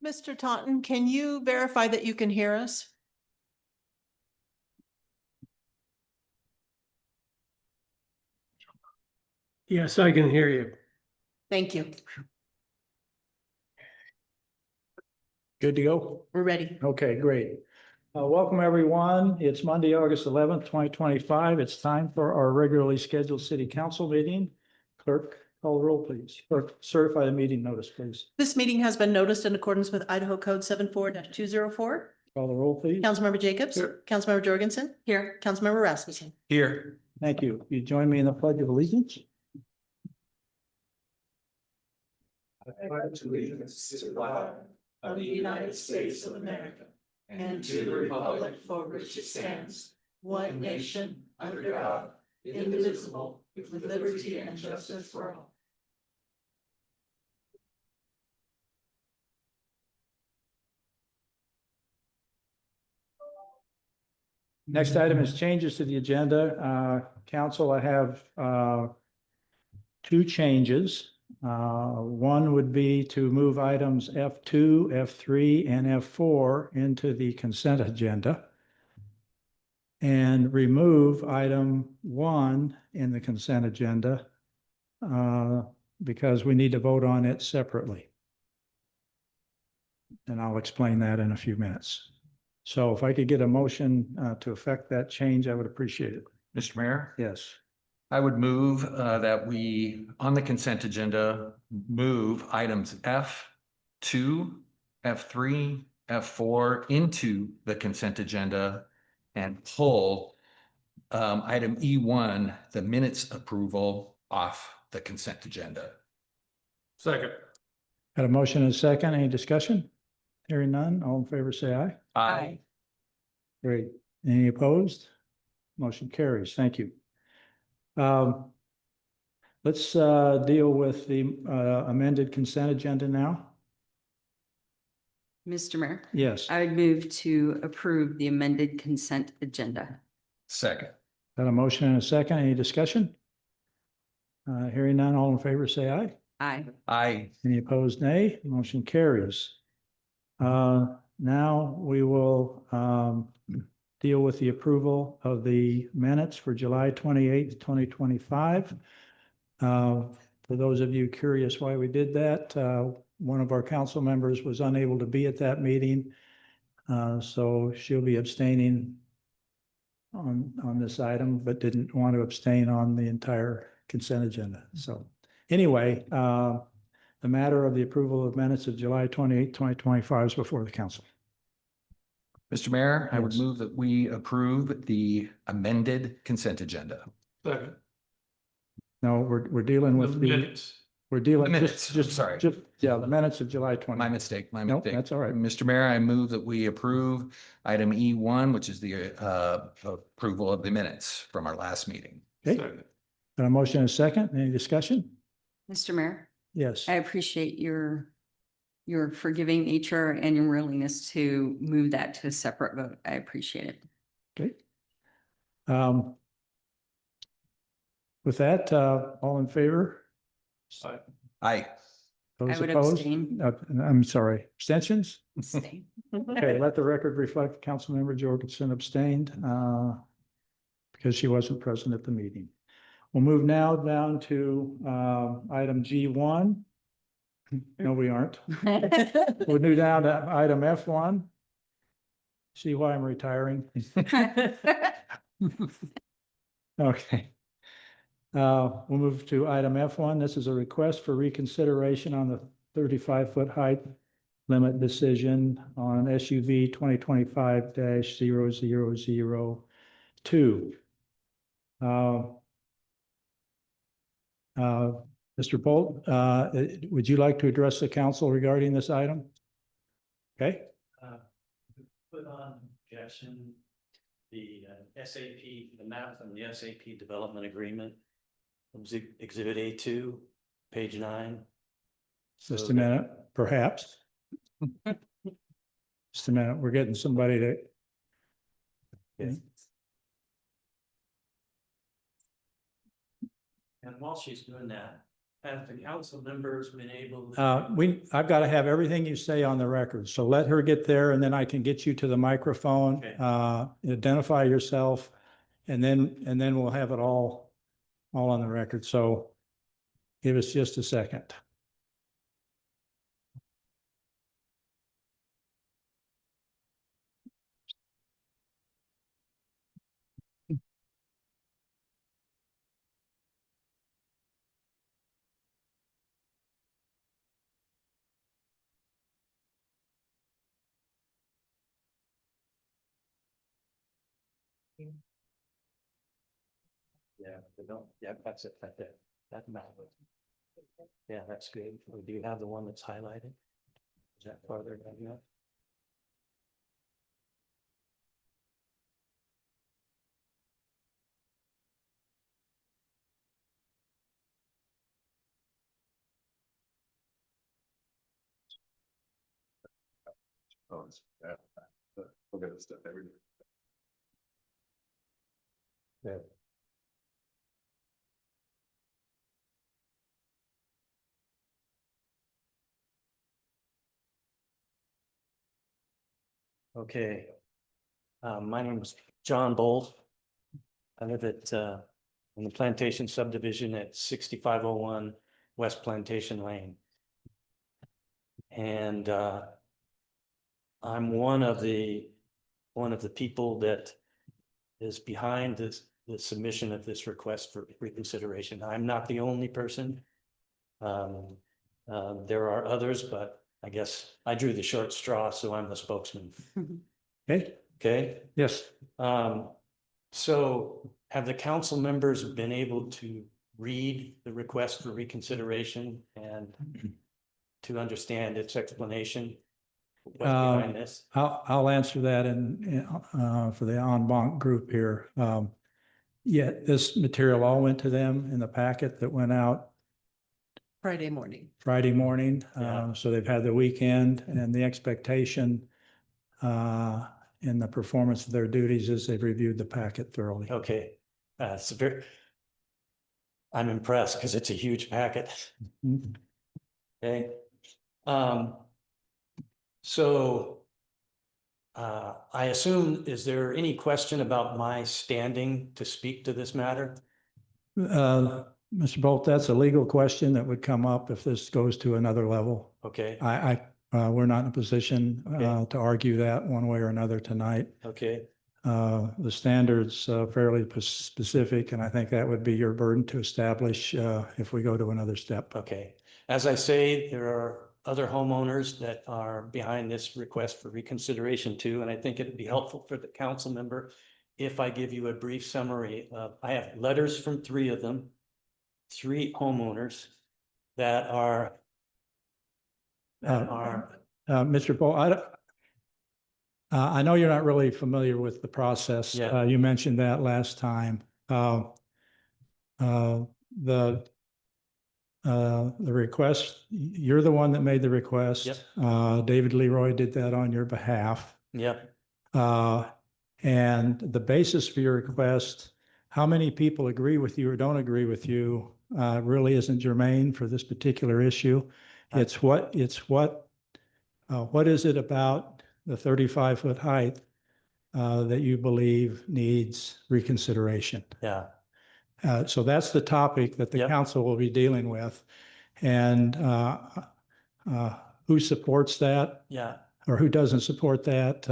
Mr. Taunton, can you verify that you can hear us? Yes, I can hear you. Thank you. Good to go? We're ready. Okay, great. Welcome, everyone. It's Monday, August 11th, 2025. It's time for our regularly scheduled city council meeting. Clerk, call the roll, please. Clerk, certify the meeting notice, please. This meeting has been noticed in accordance with Idaho Code 74-204. Call the roll, please. Councilmember Jacobs? Here. Councilmember Jorgensen? Here. Councilmember Rasmussen? Here. Thank you. You join me in the pledge of allegiance? I pledge allegiance to the flag of the United States of America and to the republic for which it stands, one nation, under God, indivisible, with liberty and justice for all. Next item is changes to the agenda. Council, I have two changes. One would be to move items F2, F3, and F4 into the consent agenda and remove item 1 in the consent agenda because we need to vote on it separately. And I'll explain that in a few minutes. So if I could get a motion to effect that change, I would appreciate it. Mr. Mayor, Yes. I would move that we, on the consent agenda, move items F2, F3, F4 into the consent agenda and pull item E1, the minutes approval, off the consent agenda. Second. Got a motion and a second. Any discussion? Hearing none. All in favor, say aye. Aye. Great. Any opposed? Motion carries. Thank you. Let's deal with the amended consent agenda now. Mr. Mayor, Yes. I would move to approve the amended consent agenda. Second. Got a motion and a second. Any discussion? Hearing none. All in favor, say aye. Aye. Aye. Any opposed, nay. Motion carries. Now we will deal with the approval of the minutes for July 28th, 2025. For those of you curious why we did that, one of our council members was unable to be at that meeting. So she'll be abstaining on this item, but didn't want to abstain on the entire consent agenda. So anyway, the matter of the approval of minutes of July 28th, 2025 is before the council. Mr. Mayor, I would Yes. move that we approve the amended consent agenda. Second. No, we're dealing with the minutes. we're dealing The minutes, just sorry. yeah, the minutes of July 20. My mistake, my Nope, mistake. that's all right. Mr. Mayor, I move that we approve item E1, which is the approval of the minutes from our last meeting. Okay. Got a motion and a second. Any discussion? Mr. Mayor, Yes. I appreciate your forgiving nature and your willingness to move that to a separate vote. I appreciate it. Okay. With that, all in favor? Aye. Those I would opposed? abstain. I'm sorry, abstentions? Abstain. Okay, let the record reflect Councilmember Jorgensen abstained because she wasn't present at the meeting. We'll move now down to item G1. No, we aren't. We'll move down to item F1. See why I'm retiring? Okay. We'll move to item F1. This is a request for reconsideration on the 35-foot height limit decision on SUV 2025-0002. Mr. Bolt, would you like to address the council regarding this item? Okay. Put on objection, the SAP, the map from the SAP development agreement. Exhibit A2, page 9. Just a minute, perhaps. Just a minute, we're getting somebody to. Yes. And while she's doing that, Have the council members been able? I've got to have everything you say on the record, so let her get there and then I can get you to the microphone. Okay. Identify yourself and then we'll have it all on the record. So give us just a second. Yeah, they don't, yeah, that's it, right there, that map. Yeah, that's good. Or do you have the one that's highlighted? Is that farther down here? Oh, it's, yeah. Look at this stuff every day. Yeah. Okay. My name is John Bolt. I live at, in the Plantation subdivision at 6501 West Plantation Lane. And, I'm one of the people that is behind the submission of this request for reconsideration. I'm not the only person. There are others, but I guess I drew the short straw, so I'm the spokesman. Okay? Okay? Yes. So have the council members been able to read the request for reconsideration and to understand its explanation? What's behind this? I'll answer that for the en banc group here. Yeah, this material all went to them in the packet that went out Friday morning. Friday morning. Yeah. So they've had the weekend and the expectation in the performance of their duties is they've reviewed the packet thoroughly. Okay, I'm impressed because it's a huge packet. Mhm. Okay. So I assume, is there any question about my standing to speak to this matter? Mr. Bolt, that's a legal question that would come up if this goes to another level. Okay, We're not in a position Okay. to argue that one way or another tonight. okay, The standard's fairly specific, and I think that would be your burden to establish if we go to another step. okay. As I say, there are other homeowners that are behind this request for reconsideration too, and I think it'd be helpful for the council member if I give you a brief summary. I have letters from three of them, three homeowners that are Mr. Bolt, I know you're not really familiar with the process. Yeah. You mentioned that last time. The request, you're the one that made the request. Yep. David Leroy did that on your behalf. Yep. And the basis for your request, how many people agree with you or don't agree with you, really isn't germane for this particular issue. It's what is it about the 35-foot height that you believe needs reconsideration? Yeah. So that's the topic that the Yep. council will be dealing with. And who supports that Yeah. or who doesn't support that,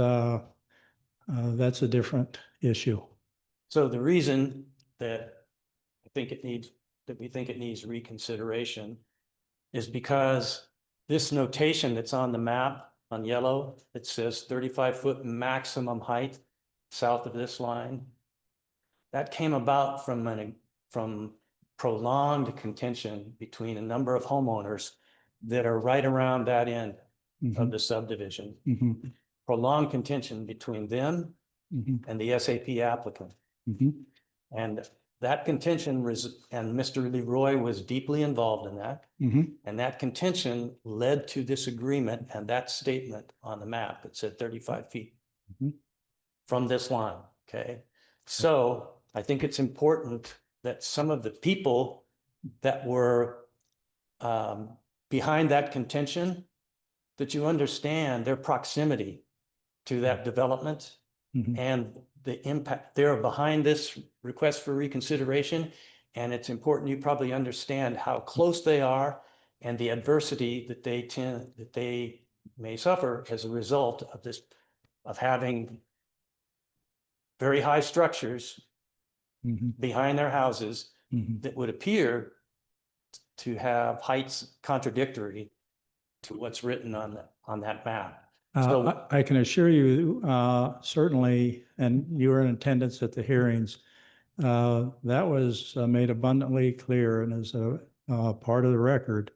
that's a different issue. So the reason that we think it needs reconsideration is because this notation that's on the map on yellow, it says 35-foot maximum height south of this line. That came about from prolonged contention between a number of homeowners that are right around that end of the subdivision. Mhm. Prolonged contention between them Mhm. and the SAP applicant. Mhm. And that contention was, and Mr. Leroy was deeply involved in that. Mhm. And that contention led to this agreement and that statement on the map. It said 35 feet Mhm. from this line, okay? So I think it's important that some of the people that were behind that contention, that you understand their proximity to that development Mhm. and the impact. They're behind this request for reconsideration. And it's important you probably understand how close they are and the adversity that they may suffer as a result of this, of having very high structures Mhm. behind their houses Mhm. that would appear to have heights contradictory to what's written on that map. So I can assure you, certainly, and you were in attendance at the hearings, that was made abundantly clear and is a part of the record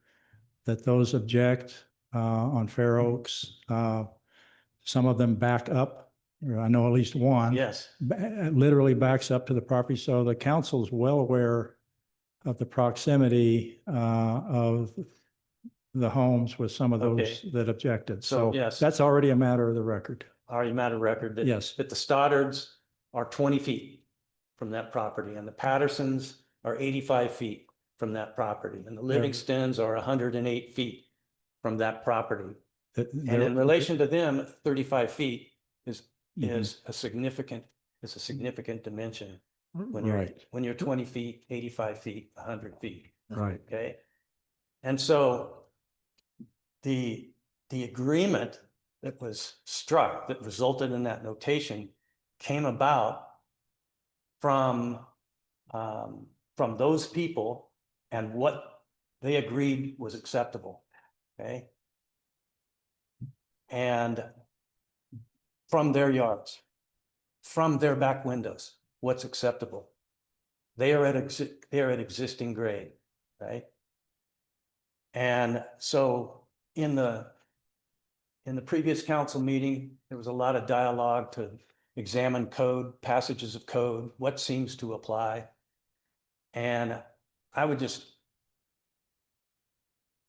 that those object on Fair Oaks. Some of them back up. I know at least one. yes, Literally backs up to the property. So the council's well aware of the proximity of the homes with some of those Okay. that objected. So, So yes. that's already a matter of the record. already matter record that, Yes. that the Stoddards are 20 feet from that property and the Pattersons are 85 feet from that property and the Livingstons are 108 feet from that property. And in relation to them, 35 feet is a significant dimension when Right, you're 20 feet, 85 feet, 100 feet. right. Okay. And so the agreement that was struck that resulted in that notation came about from those people and what they agreed was acceptable. Okay. And from their yards, from their back windows, what's acceptable. They are at existing grade, right? And so in the previous council meeting, there was a lot of dialogue to examine code, passages of code, what seems to apply. And I would just,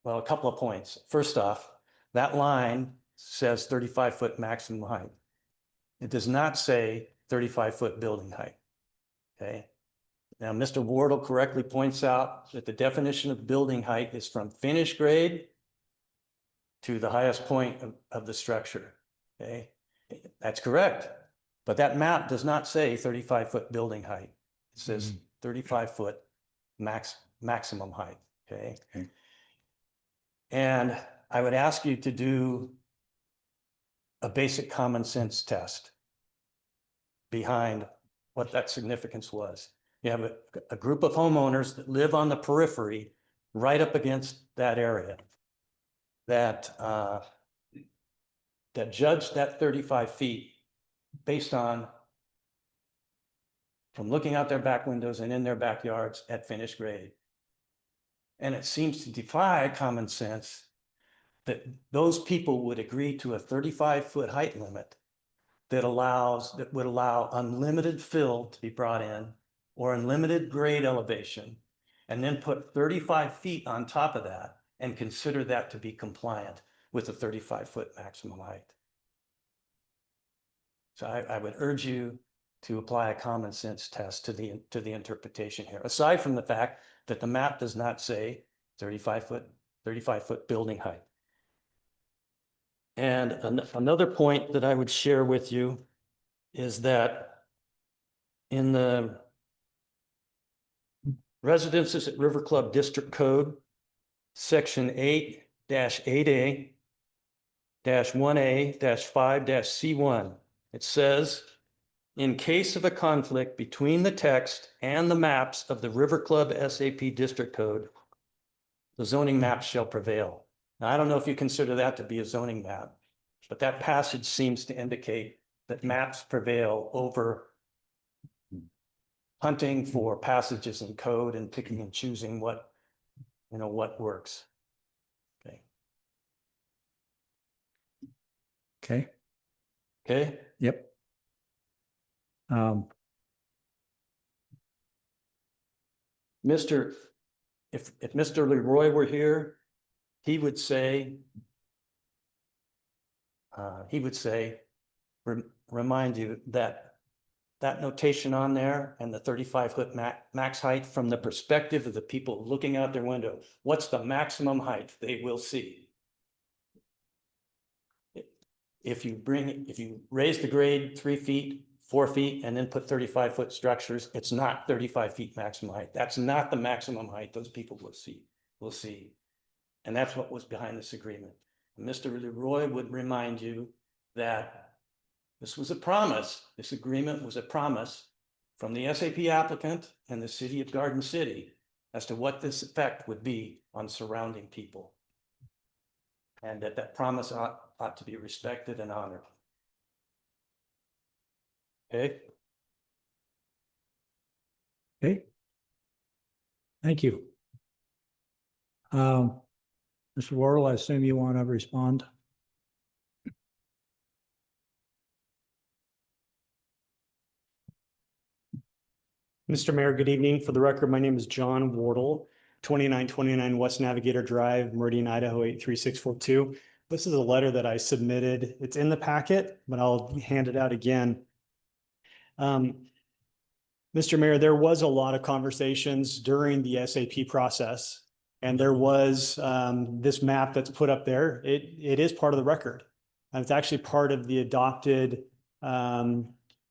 well, a couple of points. First off, that line says 35-foot maximum height. It does not say 35-foot building height, okay? Now, Mr. Wardle correctly points out that the definition of building height is from finish grade to the highest point of the structure, okay? That's correct, but that map does not say 35-foot building height. It says 35-foot maximum height, okay? And I would ask you to do a basic common sense test behind what that significance was. You have a group of homeowners that live on the periphery right up against that area that judged that 35 feet based on from looking out their back windows and in their backyards at finished grade. And it seems to defy common sense that those people would agree to a 35-foot height limit that would allow unlimited fill to be brought in or unlimited grade elevation, and then put 35 feet on top of that and consider that to be compliant with the 35-foot maximum height. So I would urge you to apply a common sense test to the interpretation here, aside from the fact that the map does not say 35-foot building height. And another point that I would share with you is that in the Residences at River Club District Code, Section 8-8A-1A-5-C1, it says, in case of a conflict between the text and the maps of the River Club SAP District Code, the zoning map shall prevail. Now, I don't know if you consider that to be a zoning map, but that passage seems to indicate that maps prevail over hunting for passages in code and picking and choosing what works. Okay. Okay, Okay. yep. If Mr. Leroy were here, he would say, remind you that that notation on there and the 35-foot max height from the perspective of the people looking out their window. What's the maximum height they will see? If you raise the grade 3 feet, 4 feet, and then put 35-foot structures, it's not 35 feet maximum height. That's not the maximum height those people will see. And that's what was behind this agreement. Mr. Leroy would remind you that this was a promise. This agreement was a promise from the SAP applicant and the city of Garden City as to what this effect would be on surrounding people. And that promise ought to be respected and honored. Okay? Okay. Thank you. Mr. Worrell, I assume you want to respond? Mr. Mayor, good evening. For the record, my name is John Wardle, 2929 West Navigator Drive, Meridian, Idaho 83642. This is a letter that I submitted. It's in the packet, but I'll hand it out again. Mr. Mayor, there was a lot of conversations during the SAP process, and there was this map that's put up there. It is part of the record. And it's actually part of the adopted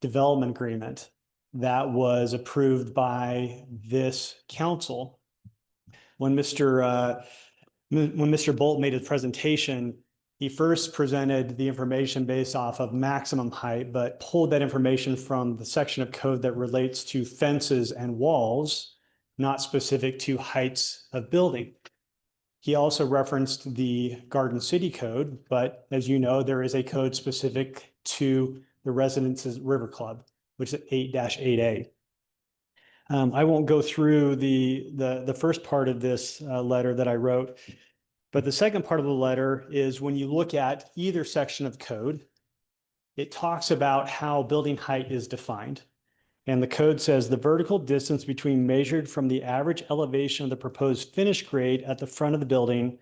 development agreement that was approved by this council. When Mr. Bolt made his presentation, he first presented the information based off of maximum height, but pulled that information from the section of code that relates to fences and walls, not specific to heights of building. He also referenced the Garden City Code, but as you know, there is a code specific to the Residences River Club, which is 8-8A. I won't go through the first part of this letter that I wrote, but the second part of the letter is when you look at either section of code, it talks about how building height is defined. And the code says the vertical distance between measured from the average elevation of the proposed finish grade at the front of the building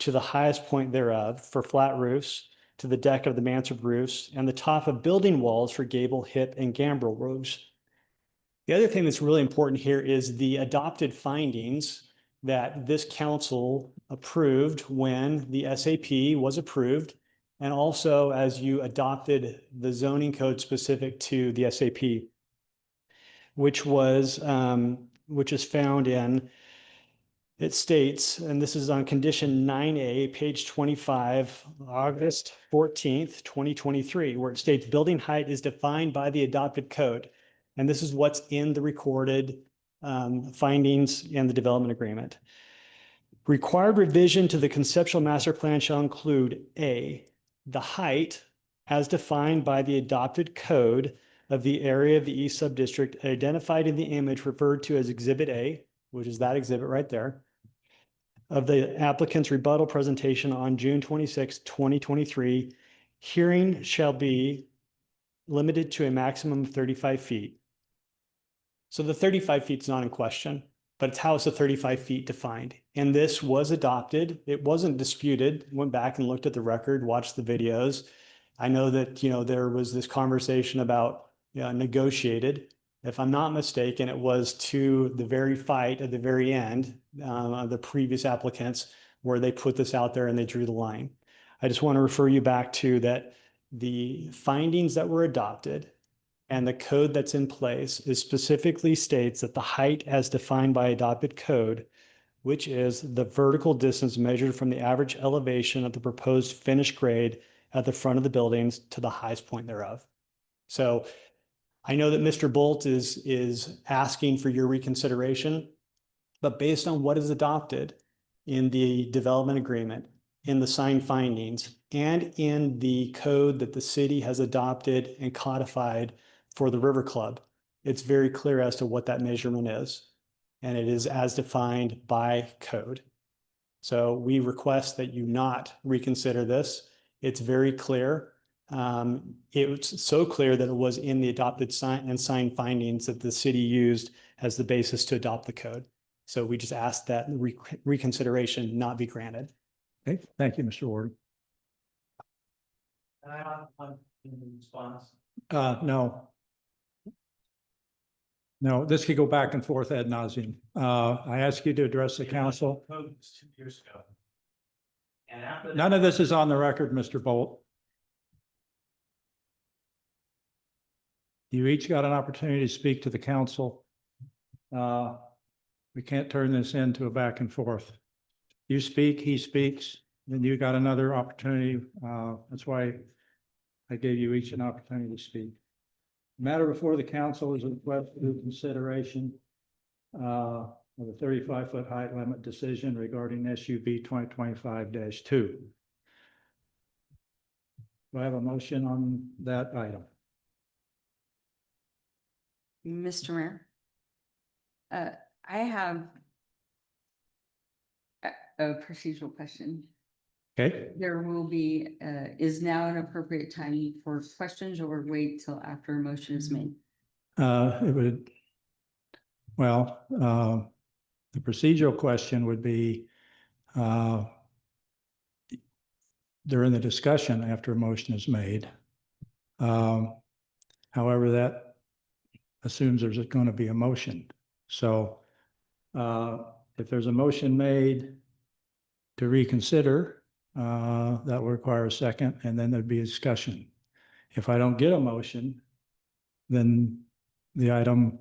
to the highest point thereof for flat roofs, to the deck of the mansard roofs, and the top of building walls for gable, hip, and gambrel roofs. The other thing that's really important here is the adopted findings that this council approved when the SAP was approved, and also as you adopted the zoning code specific to the SAP, which is found in, it states, and this is on condition 9A, page 25, August 14th, 2023, where it states building height is defined by the adopted code. And this is what's in the recorded findings in the development agreement. Required revision to the conceptual master plan shall include A, the height as defined by the adopted code of the area of the East Subdistrict identified in the image referred to as Exhibit A, which is that exhibit right there, of the applicant's rebuttal presentation on June 26, 2023. Hearing shall be limited to a maximum of 35 feet. So the 35 feet is not in question, but it's how is the 35 feet defined? And this was adopted. It wasn't disputed. Went back and looked at the record, watched the videos. I know that, there was this conversation about negotiated. If I'm not mistaken, it was to the very fight at the very end of the previous applicants where they put this out there and they drew the line. I just want to refer you back to that the findings that were adopted and the code that's in place is specifically states that the height as defined by adopted code, which is the vertical distance measured from the average elevation of the proposed finished grade at the front of the buildings to the highest point thereof. So I know that Mr. Bolt is asking for your reconsideration, but based on what is adopted in the development agreement, in the signed findings, and in the code that the city has adopted and codified for the River Club, it's very clear as to what that measurement is. And it is as defined by code. So we request that you not reconsider this. It's very clear. It's so clear that it was in the adopted and signed findings that the city used as the basis to adopt the code. So we just ask that reconsideration not be granted. Okay, thank you, Mr. Ward. Can I have one in response? No. No, this could go back and forth ad nauseum. I ask you to address the council. Code was 2 years ago. And after. None of this is on the record, Mr. Bolt. You each got an opportunity to speak to the council. We can't turn this into a back and forth. You speak, he speaks, then you got another opportunity. That's why I gave you each an opportunity to speak. The matter before the council is a request for consideration of a 35-foot height limit decision regarding SUB 2025-2. Do I have a motion on that item? Mr. Mayor, I have a procedural question. Okay, There will be, is now an appropriate time for questions or wait till after a motion is made? it would, well, the procedural question would be during the discussion after a motion is made. However, that assumes there's going to be a motion. So if there's a motion made to reconsider, that will require a second, and then there'd be a discussion. If I don't get a motion, then the item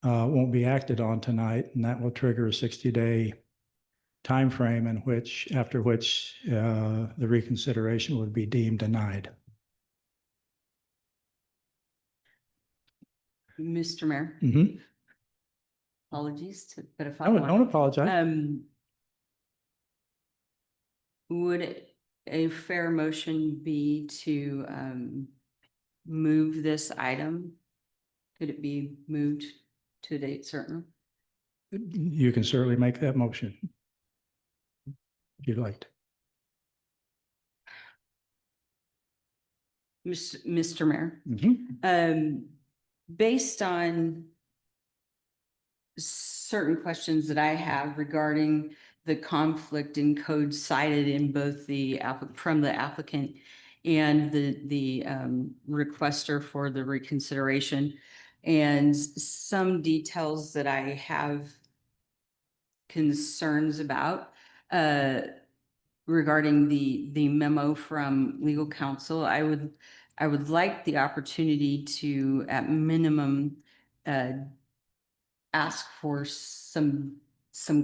won't be acted on tonight, and that will trigger a 60-day time frame in which, after which the reconsideration would be deemed denied. Mr. Mayor, Mm-hmm. apologies, but if I Don't apologize. Would a fair motion be to move this item? Could it be moved to a date certain? You can certainly make that motion if you'd like. Mr. Mayor, Mm-hmm. based on certain questions that I have regarding the conflict in code cited in both the from the applicant and the requester for the reconsideration, and some details that I have concerns about regarding the memo from legal counsel. I would like the opportunity to, at minimum, ask for some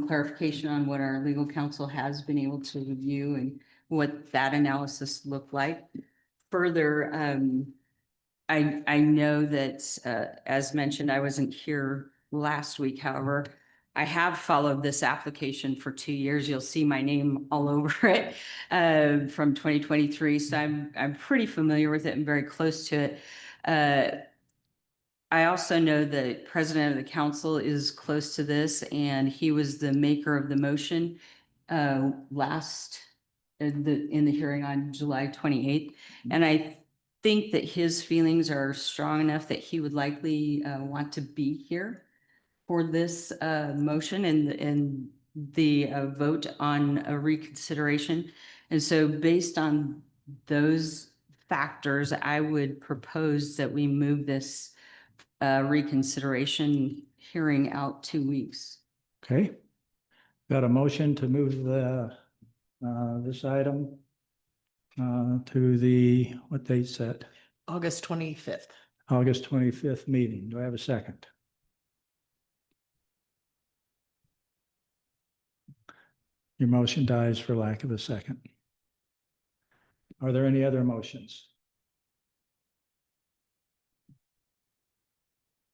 clarification on what our legal counsel has been able to review and what that analysis looked like. Further, I know that, as mentioned, I wasn't here last week. However, I have followed this application for 2 years. You'll see my name all over it from 2023. So I'm pretty familiar with it and very close to it. I also know that president of the council is close to this, and he was the maker of the motion last in the hearing on July 28th. And I think that his feelings are strong enough that he would likely want to be here for this motion and the vote on a reconsideration. And so based on those factors, I would propose that we move this reconsideration hearing out 2 weeks. Okay. Got a motion to move the this item to the, what date set? August 25th. August 25th meeting. Do I have a second? Your motion dies for lack of a second. Are there any other motions?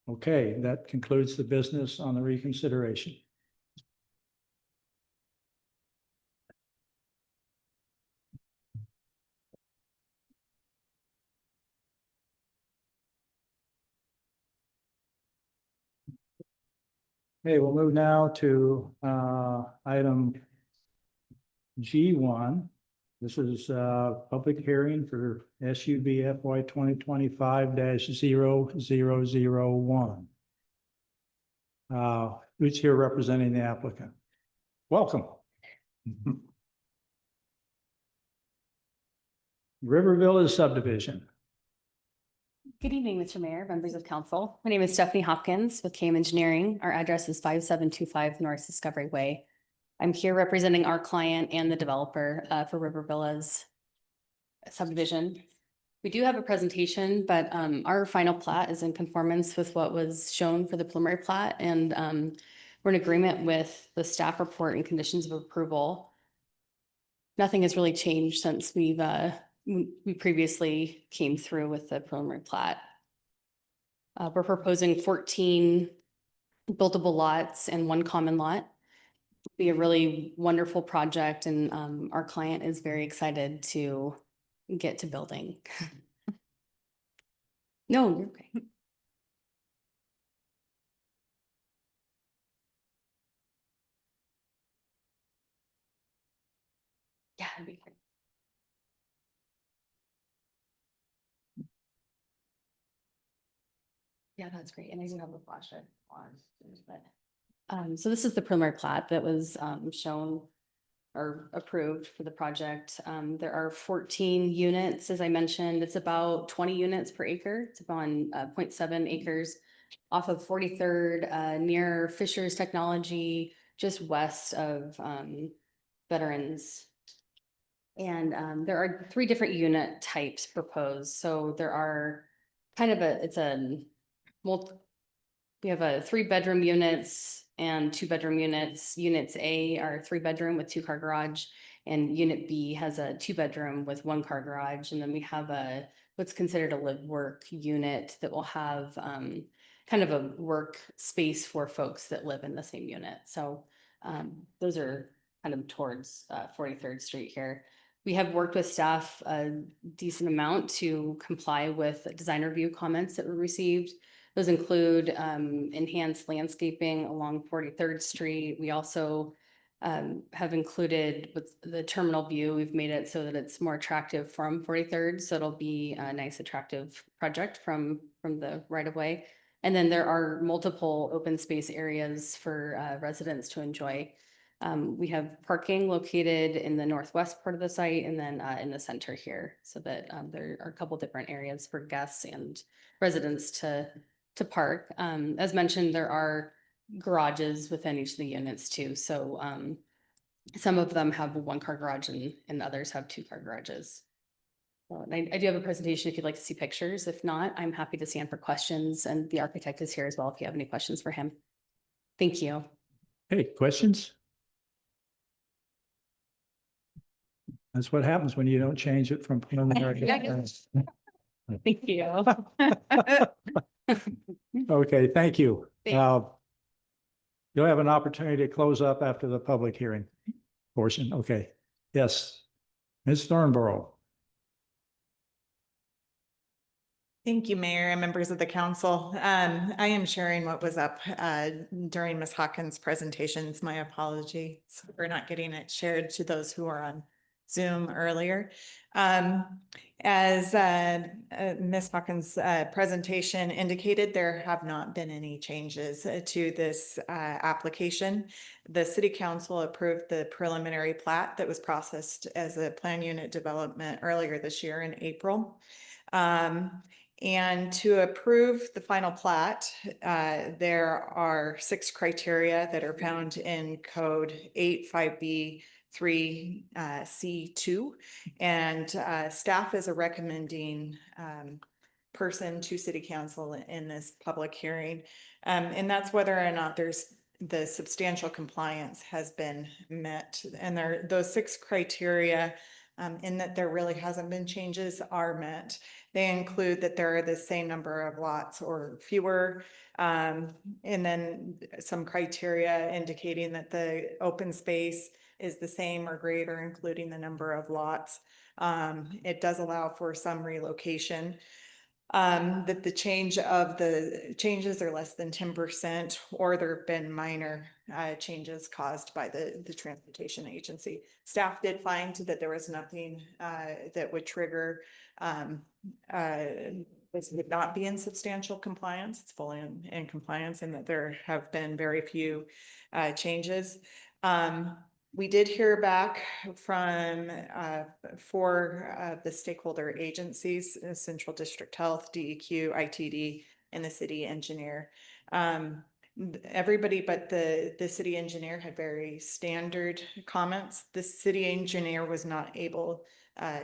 Okay, that concludes the business on the reconsideration. Okay, we'll move now to item G1. This is public hearing for SUB FY 2025-0001. Who's here representing the applicant? Welcome. River Village subdivision. Good evening, Mr. Mayor, members of council. My name is Stephanie Hopkins with KM Engineering. Our address is 5725 North Discovery Way. I'm here representing our client and the developer for River Villas subdivision. We do have a presentation, but our final plat is in conformance with what was shown for the preliminary plat, and we're in agreement with the staff report and conditions of approval. Nothing has really changed since we previously came through with the preliminary plat. We're proposing 14 buildable lots and 1 common lot. Be a really wonderful project, and our client is very excited to get to building. No, you're okay. Yeah, it'd be great. Yeah, that's great. And I do have a flashlight on, but so this is the preliminary plat that was shown or approved for the project. There are 14 units, as I mentioned. It's about 20 units per acre. It's on 0.7 acres off of 43rd near Fisher's Technology, just west of Veterans. And there are 3 different unit types proposed. So there are we have a 3-bedroom units and 2-bedroom units. Units A are 3-bedroom with 2-car garage, and unit B has a 2-bedroom with 1-car garage. And then we have what's considered a live work unit that will have kind of a work space for folks that live in the same unit. So those are kind of towards 43rd Street here. We have worked with staff a decent amount to comply with design review comments that were received. Those include enhanced landscaping along 43rd Street. We also have included with the terminal view, we've made it so that it's more attractive from 43rd. So it'll be a nice, attractive project from the right of way. And then there are multiple open space areas for residents to enjoy. We have parking located in the northwest part of the site, and then in the center here, so that there are a couple different areas for guests and residents to park. As mentioned, there are garages within each of the units too. So some of them have a 1-car garage and others have 2-car garages. And I do have a presentation if you'd like to see pictures. If not, I'm happy to stand for questions, and the architect is here as well if you have any questions for him. Thank you. Hey, questions? That's what happens when you don't change it from preliminary. Thank you. Okay, thank you. Thanks. You'll have an opportunity to close up after the public hearing portion. Okay. Yes. Ms. Thornborough. Thank you, Mayor and members of the council. I am sharing what was up during Ms. Hawkins' presentations. My apologies for not getting it shared to those who are on Zoom earlier. As Ms. Hawkins' presentation indicated, there have not been any changes to this application. The City Council approved the preliminary plat that was processed as a plan unit development earlier this year in April. And to approve the final plat, there are 6 criteria that are found in Code 85B 3C2, and staff is a recommending person to City Council in this public hearing, and that's whether or not the substantial compliance has been met. And those 6 criteria, in that there really hasn't been changes, are met. They include that there are the same number of lots or fewer, and then some criteria indicating that the open space is the same or greater, including the number of lots. It does allow for some relocation. That the changes are less than 10%, or there have been minor changes caused by the transportation agency. Staff did find that there was nothing that would trigger this would not be in substantial compliance. It's fully in compliance, and that there have been very few changes. We did hear back from four of the stakeholder agencies, Central District Health, DEQ, ITD, and the city engineer. Everybody but the city engineer had very standard comments. The city engineer was not able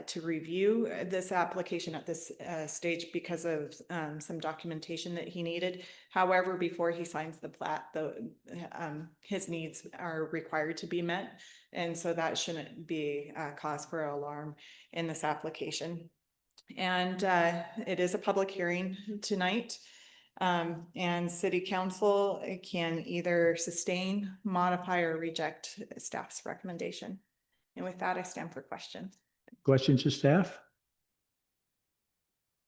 to review this application at this stage because of some documentation that he needed. However, before he signs the plat, his needs are required to be met. And so that shouldn't be a cause for alarm in this application. And it is a public hearing tonight. And city council can either sustain, modify, or reject staff's recommendation. And with that, I stand for questions. Questions to staff?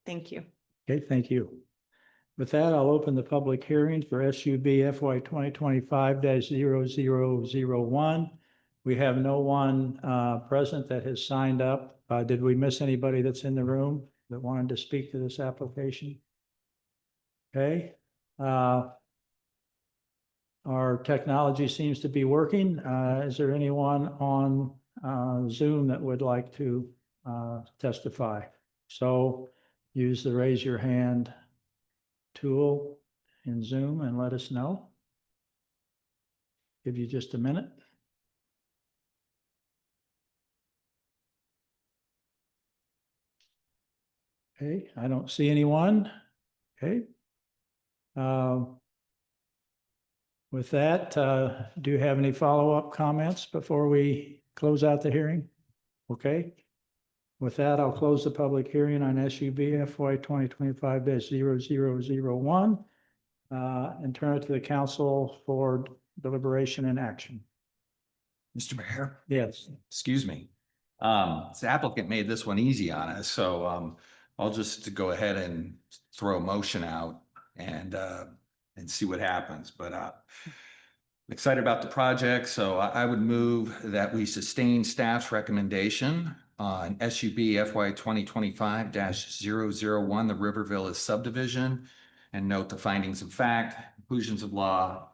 Thank you. Okay, thank you. With that, I'll open the public hearing for SUB FY 2025-0001. We have no one present that has signed up. Did we miss anybody that's in the room that wanted to speak to this application? Okay. Our technology seems to be working. Is there anyone on Zoom that would like to testify? So use the raise your hand tool in Zoom and let us know. Give you just a minute. Okay, I don't see anyone. Okay. With that, do you have any follow-up comments before we close out the hearing? Okay. With that, I'll close the public hearing on SUB FY 2025-0001 and turn it to the council for deliberation and action. Mr. Mayor? Yes. Excuse me. The applicant made this one easy on us, so I'll just go ahead and throw a motion out and see what happens. But I'm excited about the project, so I would move that we sustain staff's recommendation on SUB FY 2025-001, the River Villas subdivision, and note the findings of fact, conclusions of law,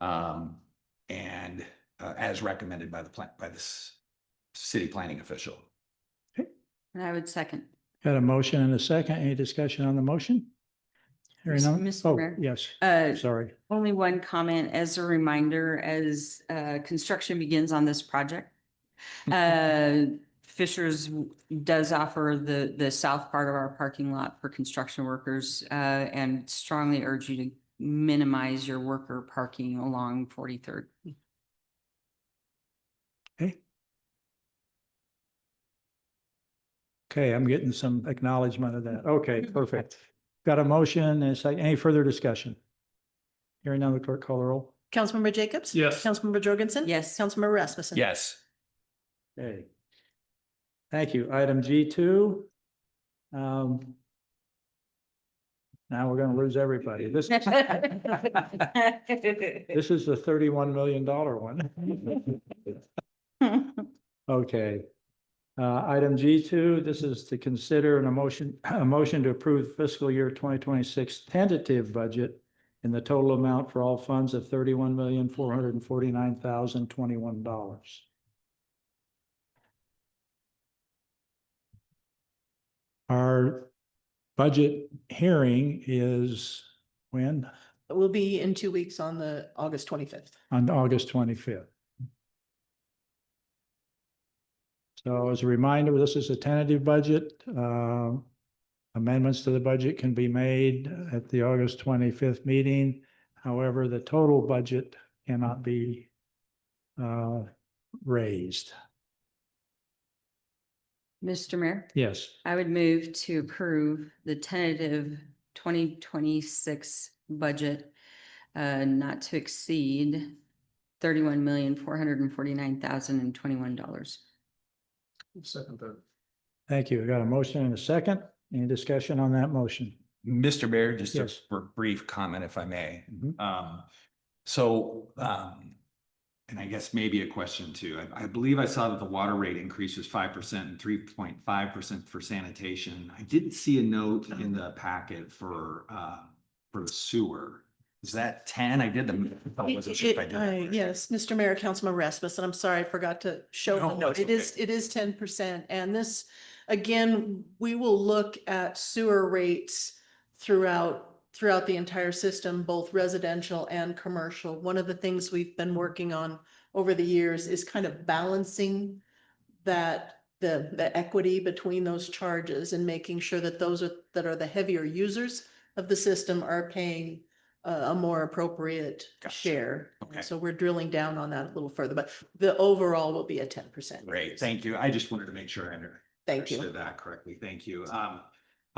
and as recommended by this city planning official. And I would second. Got a motion and a second. Any discussion on the motion? Hearing none? Mr. Oh, Mayor? yes. Sorry. Only one comment as a reminder, as construction begins on this project. Fishers does offer the south part of our parking lot for construction workers and strongly urge you to minimize your worker parking along 43rd. Okay. Okay, I'm getting some acknowledgement of that. Okay, perfect. Got a motion and a second. Any further discussion? Hearing none, the clerk call the roll. Councilmember Jacobs? Yes. Councilmember Jorgensen? Yes. Councilmember Rasmussen? Yes. Okay. Thank you. Item G2. Now we're going to lose everybody. This is the $31 million one. Okay. Item G2, this is to consider a motion to approve fiscal year 2026 tentative budget in the total amount for all funds of $31,449,021. Our budget hearing is when? We'll be in 2 weeks on the August 25th. On August 25th. So as a reminder, this is a tentative budget. Amendments to the budget can be made at the August 25th meeting. However, the total budget cannot be raised. Mr. Mayor? Yes. I would move to approve the tentative 2026 budget not to exceed $31,449,021. Second that. Thank you. I got a motion and a second. Any discussion on that motion? Mr. Mayor, just a Yes. brief comment, if I may. Mhm. And I guess maybe a question too. I believe I saw that the water rate increase was 5% and 3.5% for sanitation. I didn't see a note in the packet for the sewer. Was that 10? I did the, I wasn't sure if I did that right. Yes, Mr. Mayor, Councilman Rasmussen, I'm sorry, I forgot to show No, the note. it's It is 10%. And this, again, we will look at sewer rates throughout the entire system, both residential and commercial. One of the things we've been working on over the years is kind of balancing that the equity between those charges and making sure that those that are the heavier users of the system are paying a more appropriate Gotcha. share. Okay. So we're drilling down on that a little further, but the overall will be a 10%. Great, thank you. I just wanted to make sure I Thank you. understood that correctly. Thank you. I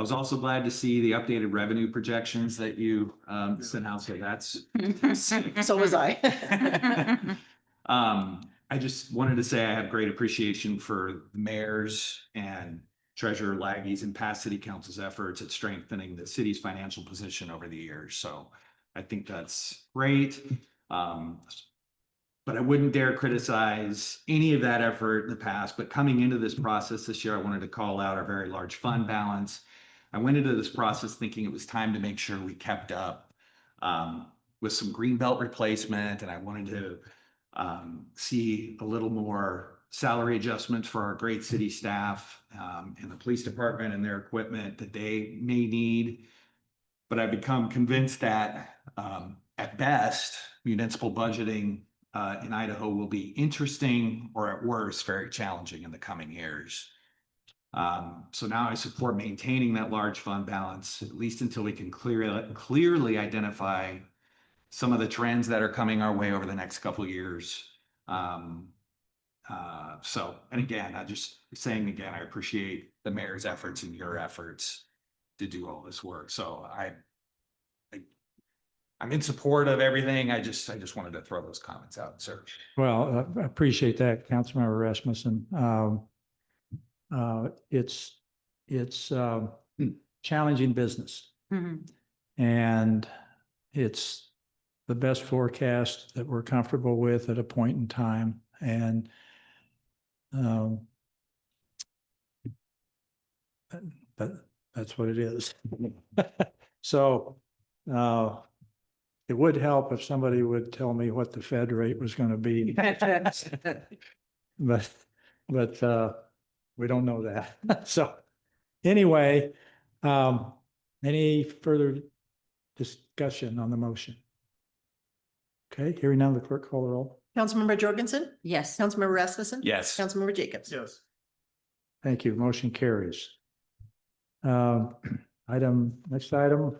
was also glad to see the updated revenue projections that you sent out. So that's So was I. I just wanted to say I have great appreciation for the mayor's and Treasurer Laggy's and past city council's efforts at strengthening the city's financial position over the years. So I think that's great. But I wouldn't dare criticize any of that effort in the past. But coming into this process this year, I wanted to call out our very large fund balance. I went into this process thinking it was time to make sure we kept up with some greenbelt replacement, and I wanted to see a little more salary adjustment for our great city staff and the police department and their equipment that they may need. But I've become convinced that at best, municipal budgeting in Idaho will be interesting, or at worst, very challenging in the coming years. So now I support maintaining that large fund balance, at least until we can clearly identify some of the trends that are coming our way over the next couple of years. And again, I just saying again, I appreciate the mayor's efforts and your efforts to do all this work. So I'm in support of everything. I just wanted to throw those comments out, sir. Well, I appreciate that, Councilmember Rasmussen. It's challenging business, and it's the best forecast that we're comfortable with at a point in time. And that's what it is. So it would help if somebody would tell me what the Fed rate was going to be. But we don't know that. So anyway, any further discussion on the motion? Okay, hearing none, the clerk call the roll. Councilmember Jorgensen? Yes. Councilmember Rasmussen? Yes. Councilmember Jacobs? Yes. Thank you. Motion carries. Next item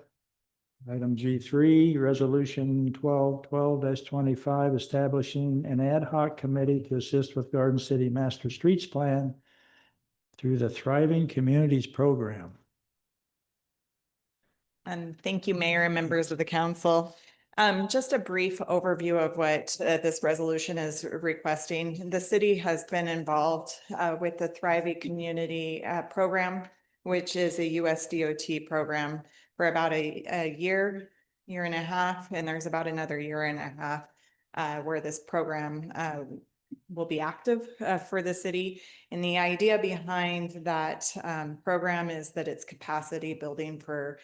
G3, Resolution 1212-25, establishing an ad hoc committee to assist with Garden City Master Streets Plan through the Thriving Communities Program. And thank you, Mayor and members of the council. Just a brief overview of what this resolution is requesting. The city has been involved with the Thriving Community Program, which is a US DOT program, for about a year and a half, and there's about another year and a half where this program will be active for the city. And the idea behind that program is that it's capacity building for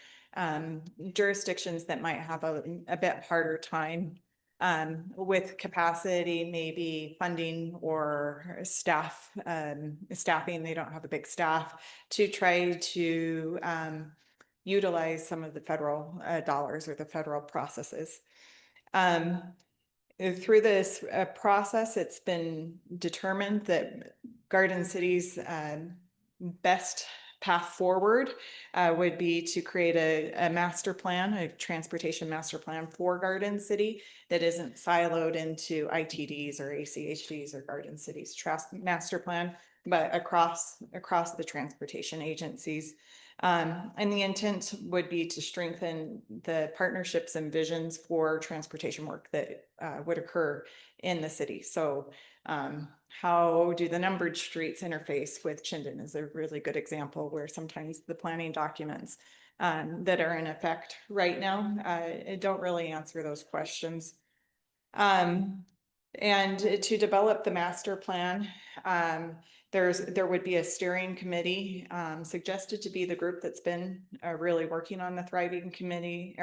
jurisdictions that might have a bit harder time with capacity, maybe funding or staffing. They don't have a big staff to try to utilize some of the federal dollars or the federal processes. Through this process, it's been determined that Garden City's best path forward would be to create a master plan, a transportation master plan for Garden City that isn't siloed into ITDs or ACHDs or Garden City's master plan, but across the transportation agencies. And the intent would be to strengthen the partnerships and visions for transportation work that would occur in the city. So how do the numbered streets interface with Chinden is a really good example where sometimes the planning documents that are in effect right now don't really answer those questions. And to develop the master plan, there would be a steering committee suggested to be the group that's been really working on the Thriving Community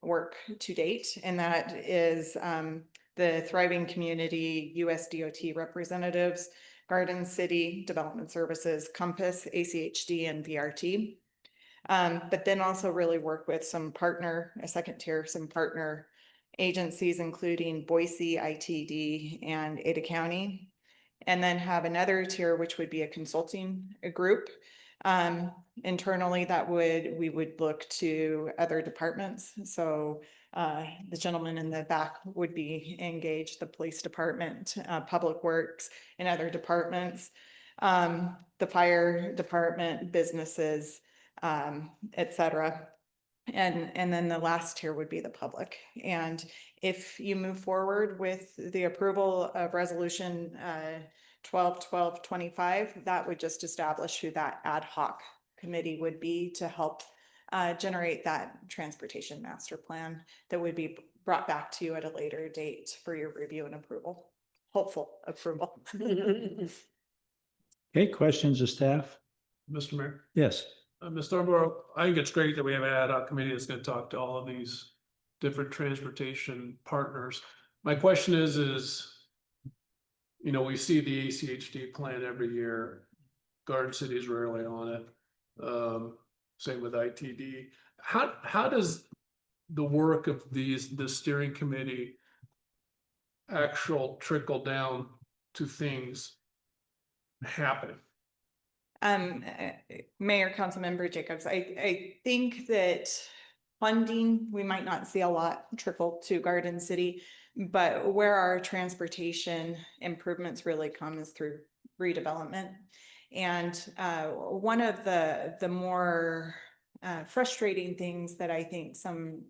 work to date, and that is the Thriving Community USDOT representatives, Garden City Development Services, Compass, ACHD, and VRT. But then also really work with some some partner agencies, including Boise, ITD, and Ada County. And then have another tier, which would be a consulting group. Internally, we would look to other departments. So the gentleman in the back would be engaged, the police department, public works, and other departments, the fire department, businesses, et cetera. And then the last tier would be the public. And if you move forward with the approval of resolution 12/12/25, that would just establish who that ad hoc committee would be to help generate that transportation master plan that would be brought back to you at a later date for your review and approval. Hopeful approval. Okay, questions of staff? Mr. Mayor, Yes. Mr. Thornborough, I think it's great that we have an ad hoc committee that's gonna talk to all of these different transportation partners. My question is, you know, we see the ACHD plan every year. Garden City is rarely on it. Same with ITD. How does the work of the steering committee actual trickle down to things happening? Mayor, Councilmember Jacobs, I think that funding, we might not see a lot trickle to Garden City, but where our transportation improvements really come is through redevelopment. And one of the more frustrating things that I think some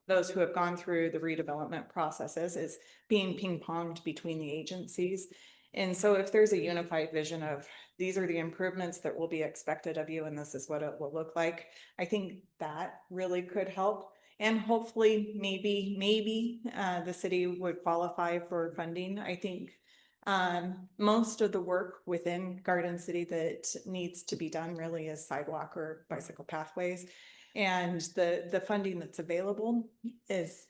those who have gone through the redevelopment processes is being ping-ponged between the agencies. And so if there's a unified vision of these are the improvements that will be expected of you and this is what it will look like, I think that really could help. And hopefully maybe the city would qualify for funding. I think most of the work within Garden City that needs to be done really is sidewalk or bicycle pathways. And the funding that's available is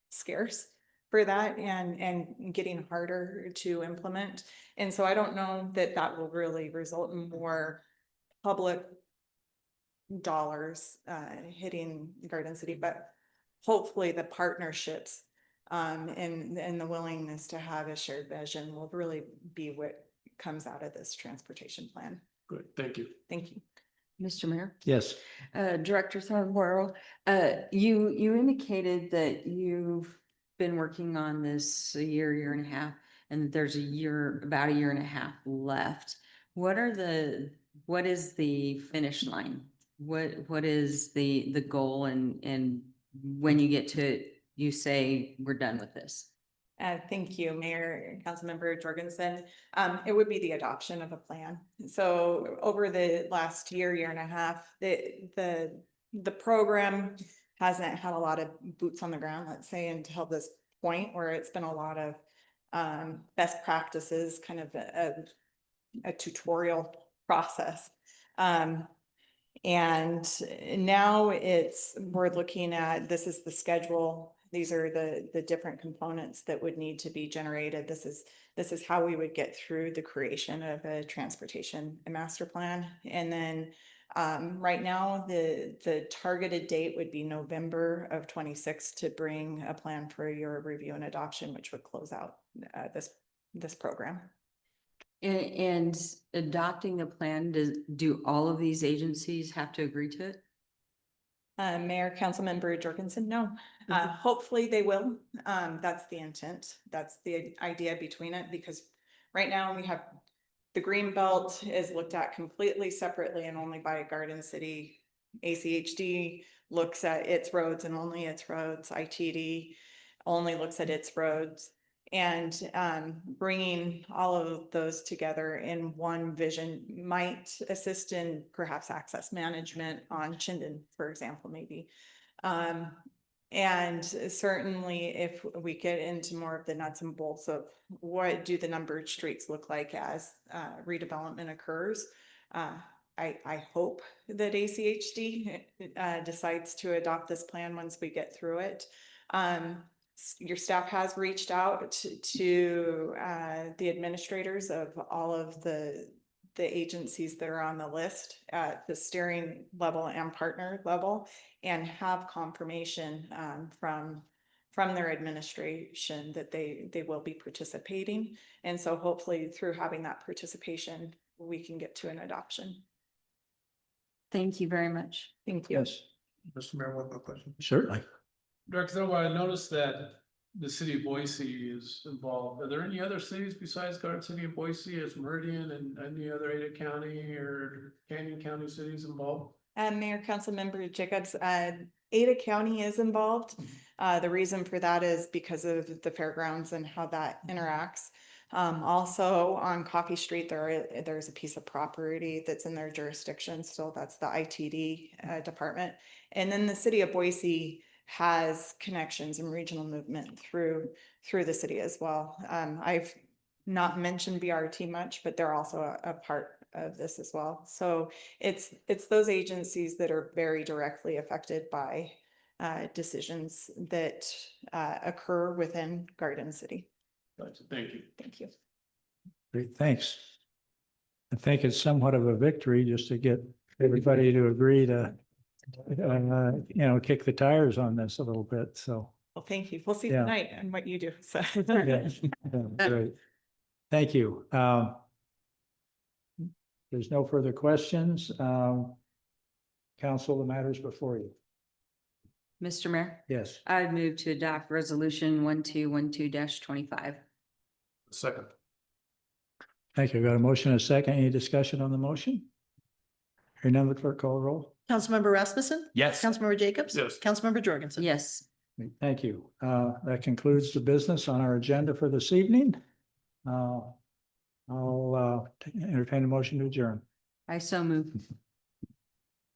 scarce for that and getting harder to implement. And so I don't know that that will really result in more public dollars hitting Garden City, but hopefully the partnerships and the willingness to have a shared vision will really be what comes out of this transportation plan. Good, thank you. Thank you. Mr. Mayor? Yes. Director Thornborough, you indicated that you've been working on this a year and a half, and there's about a year and a half left. What is the finish line? What is the goal and when you get to it, you say we're done with this? Thank you, Mayor and Councilmember Jorgensen. It would be the adoption of a plan. So over the last year and a half, the program hasn't had a lot of boots on the ground, let's say, until this point where it's been a lot of best practices, kind of a tutorial process. And now we're looking at, this is the schedule. These are the different components that would need to be generated. This is how we would get through the creation of a transportation master plan. And then right now, the targeted date would be November of 26 to bring a plan for your review and adoption, which would close out this program. And adopting a plan, do all of these agencies have to agree to it? Mayor, Councilmember Jorgensen, no. Hopefully they will. That's the intent. That's the idea between it, because right now we have the green belt is looked at completely separately and only by Garden City. ACHD looks at its roads and only its roads. ITD only looks at its roads. And bringing all of those together in one vision might assist in perhaps access management on Chinden, for example, maybe. And certainly if we get into more of the nuts and bolts of what do the numbered streets look like as redevelopment occurs, I hope that ACHD decides to adopt this plan once we get through it. Your staff has reached out to the administrators of all of the agencies that are on the list at the steering level and partner level, and have confirmation from their administration that they will be participating. And so hopefully through having that participation, we can get to an adoption. Thank you very much. Thank you. Yes, Mr. Mayor, one more question. certainly. Director Thorwald, I noticed that the city of Boise is involved. Are there any other cities besides Garden City of Boise, as Meridian and any other Ada County or Canyon County cities involved? Mayor, Council Member Jacobs, Ada County is involved. The reason for that is because of the fairgrounds and how that interacts. Also on Coffee Street, there's a piece of property that's in their jurisdiction. So that's the ITD department. And then the city of Boise has connections and regional movement through the city as well. I've not mentioned BRT much, but they're also a part of this as well. So it's those agencies that are very directly affected by decisions that occur within Garden City. Thank you. Thank you. Great, thanks. I think it's somewhat of a victory just to get everybody to agree to, kick the tires on this a little bit, so. Well, thank you. We'll see Yeah. tonight and what you do. So. Yeah, great. Thank you. There's no further questions. Council, the matters before you. Mr. Mayor, Yes. I'd move to adopt resolution 1212-25. Second. Thank you. Got a motion and a second. Any discussion on the motion? Hearing none, the clerk call the roll. Councilmember Rasmussen? Yes. Councilmember Jacobs? Yes. Councilmember Jorgensen? Yes. Thank you. That concludes the business on our agenda for this evening. I'll entertain a motion to adjourn. I so move.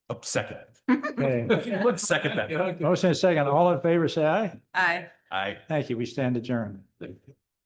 Oh, second. Okay. Let's second that. Motion and a second. All in favor, say aye. Aye. Aye. Thank you. We stand adjourned.